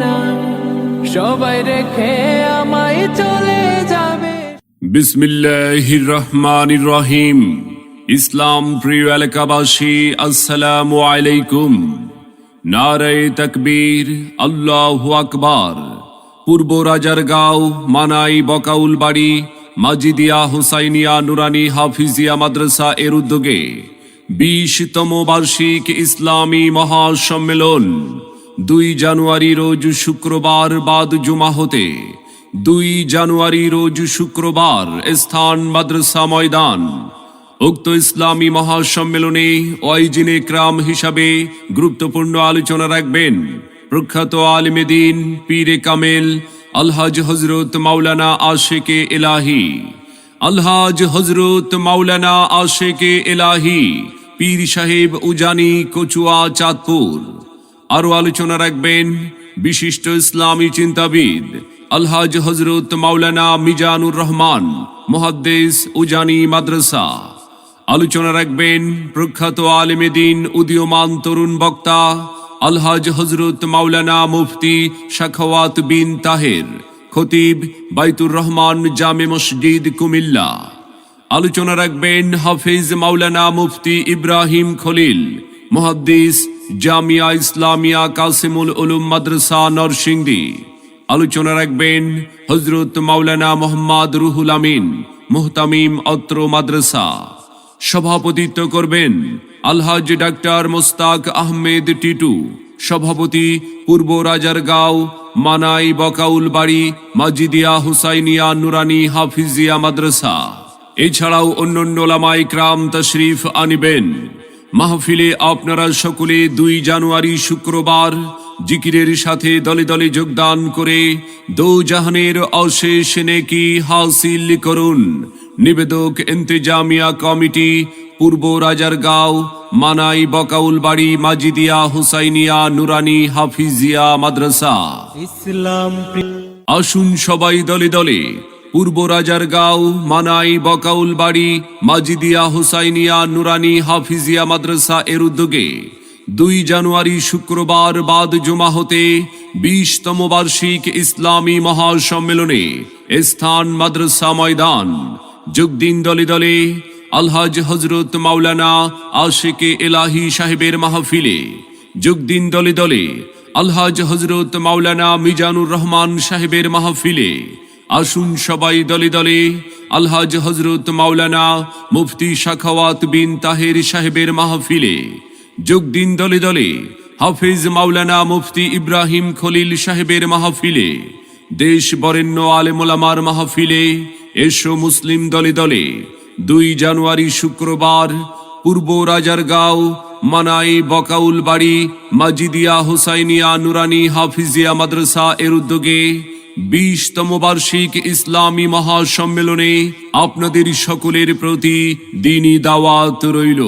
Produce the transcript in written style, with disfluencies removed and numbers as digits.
না, সবাই রেখে আমায় চলে যাবে। বিসমিল্লাহির রহমানির রহিম। ইসলাম প্রিয় এলাকাবাসী, আসসালামু আলাইকুম। নারে তাকবীর, আল্লাহু আকবার। পূর্ব রাজারগাঁও, মানাই বকাউল বাড়ি, মাজিদিয়া হুসাইনিয়া নুরানি হাফিজিয়া মাদ্রাসা এর উদ্যোগে 20তম বার্ষিক ইসলামী মহাসম্মেলন 2 জানুয়ারি রোজ শুক্রবার বাদ জুমা হতে 2 জানুয়ারি রোজ শুক্রবার, স্থান মাদ্রাসা ময়দান। উক্ত ইসলামী মহাসম্মেলনে ওয়াইজিনে ইকরাম হিসাবে গুরুত্বপূর্ণ আলোচনা রাখবেন প্রখ্যাত আলিমে দ্বীন পীরে কামেল আলহাজ হযরত মাওলানা আশিকে ইলাহি, আলহাজ হযরত মাওলানা আশিকে ইলাহি পীর সাহেব উজানি, কচুয়া, চাঁদপুর। আরো আলোচনা রাখবেন বিশিষ্ট ইসলামী চিন্তাবিদ আলহাজ হযরত মাওলানা মিজানুর রহমান, মুহাদ্দিস, উজানি মাদ্রাসা। আলোচনা রাখবেন প্রখ্যাত আলেমে দ্বীন উদীয়মান তরুণ বক্তা আলহাজ হযরত মাওলানা মুফতি সাখাওয়াত বিন তাহের, খতিব বাইতুর রহমান জামে মসজিদ, কুমিল্লা। আলোচনা রাখবেন হাফিজ মাওলানা মুফতি ইব্রাহিম খলিল, মুহাদ্দিস, জামিয়া ইসলামিয়া কাসিমুল উলুম মাদ্রাসা, নরসিংদী। আলোচনা রাখবেন হযরত মাওলানা মোহাম্মদ রুহুল আমিন, মুহতামিম, অত্র মাদ্রাসা। সভাপতিত্ব করবেন আলহাজ ডাক্তার মোস্তাক আহমেদ টিটু, সভাপতি, পূর্ব রাজারগাঁও, মানাই বকাউল বাড়ি, মাজিদিয়া হুসাইনিয়া নুরানি হাফিজিয়া মাদ্রাসা। এছাড়াও অন্যান্য ওলামায়ে ইকরাম তাশরীফ আনিবেন। মাহফিলে আপনারা সকলে 2 জানুয়ারি শুক্রবার জিকিরের সাথে দলে দলে যোগদান করে দোজাহানের অশেষ নেকি হাসিল করুন। নিবেদক ইন্তেজামিয়া কমিটি, পূর্ব রাজারগাঁও, মানাই বকাউল বাড়ি, মাজিদিয়া হুসাইনিয়া নুরানি হাফিজিয়া মাদ্রাসা। ইসলাম আসুন সবাই দলে দলে পূর্ব রাজারগাঁও, মানাই বকাউল বাড়ি, মাজিদিয়া হুসাইনিয়া নুরানি হাফিজিয়া মাদ্রাসা এর উদ্যোগে 2 জানুয়ারি শুক্রবার বাদ জুমা হতে 20তম বার্ষিক ইসলামী মহাসম্মেলনে স্থান মাদ্রাসা ময়দান। যোগ দিন দলে দলে আলহাজ হযরত মাওলানা আশিকে ইলাহি সাহেবের মাহফিলে। যোগ দিন দলে দলে আলহাজ হযরত মাওলানা মিজানুর রহমান সাহেবের মাহফিলে। আসুন সবাই দলে দলে আলহাজ হযরত মাওলানা মুফতি সাখাওয়াত বিন তাহের সাহেবের মাহফিলে। যোগ দিন দলে দলে হাফিজ মাওলানা মুফতি ইব্রাহিম খলিল সাহেবের মাহফিলে। দেশ বরেণ্য আলেম ওলামার মাহফিলে। এসো মুসলিম দলে দলে 2 জানুয়ারি শুক্রবার পূর্ব রাজারগাঁও, মানাই বকাউল বাড়ি, মাজিদিয়া হুসাইনিয়া নুরানি হাফিজিয়া মাদ্রাসা এর উদ্যোগে 20তম বার্ষিক ইসলামী মহাসম্মেলনে আপনাদের সকলের প্রতি দ্বীনী দাওয়াত রইল।